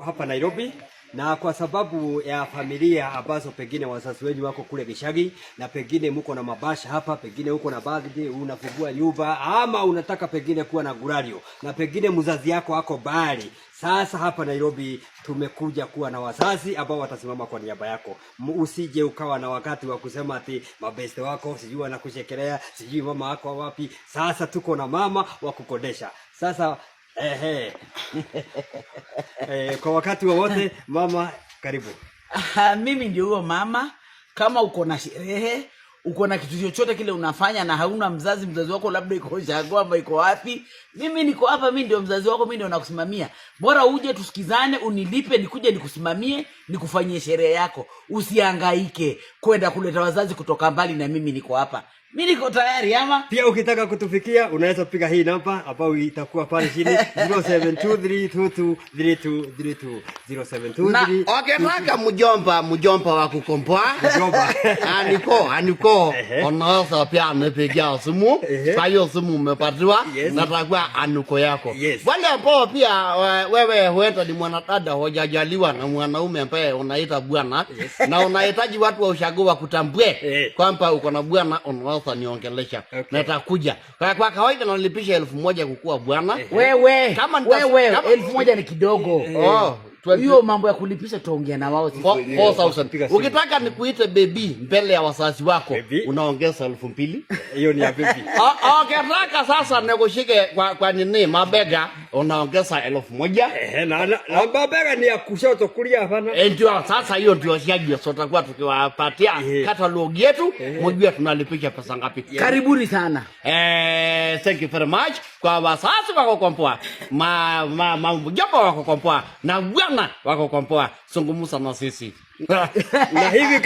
Hapa Nairobi, na kwa sababu ya familia ambazo pengine wazazi wenu wako kule Gishagi na pengine mko na mabasha hapa, pengine uko na birthday, unafungua nyumba ama unataka pengine kuwa na gurario na pengine mzazi yako ako bali. Sasa hapa Nairobi tumekuja kuwa na wazazi ambao watasimama kwa niaba yako. Usije ukawa na wakati wa kusema ati mabeste wako sijui anakushekelea, sijui mama wako wapi. Sasa tuko na mama wa kukodesha. Sasa kwa wakati wowote mama, karibu. Mimi ndio huyo mama. Kama uko na sherehe, uko na kitu chochote kile unafanya na hauna mzazi wako labda iko Shagwa ama iko wapi, mimi niko hapa. Mimi ndio mzazi wako, mimi ndio nakusimamia. Bora uje tusikizane, unilipe nikuje nikusimamie, nikufanyie sherehe yako. Usihangaike kwenda kuleta wazazi kutoka mbali, na mimi niko hapa. Mimi niko tayari ama. Pia ukitaka kutufikia unaweza piga hii namba ambayo itakuwa pale chini 0723223232 0723. Mjomba wa kukomboa. Mjomba. Aniko. Unaweza pia amepigia simu. Kwa hiyo simu umepatiwa, natakuwa anuko yako. Wale ambao pia wewe huenda ni mwanadada hujajaliwa na mwanaume ambaye unaita bwana na unahitaji watu wa ushago wa kutambue kwamba uko na bwana, unaweza niongelesha. Natakuja. Kwa kawaida nalipisha 1000 kukua bwana. Wewe 1000 ni kidogo. Hiyo mambo ya kulipisha tuongea na wao sisi. 4000. Ukitaka nikuite baby mbele ya wazazi wako, unaongeza 2000. Hiyo ni ya baby. Ukitaka sasa nikushike kwa nini mabega, unaongeza 1000. Na mabega ni ya kushoto kulia hapana. Ndio sasa hiyo ndio shajio sote kwa tukiwapatia katalogi yetu, mjue tunalipisha pesa ngapi. Karibuni sana. Thank you very much kwa wazazi wako kompoa. Mjomba wako kompoa na bwana wako kompoa. Zungumza na sisi. Na hivi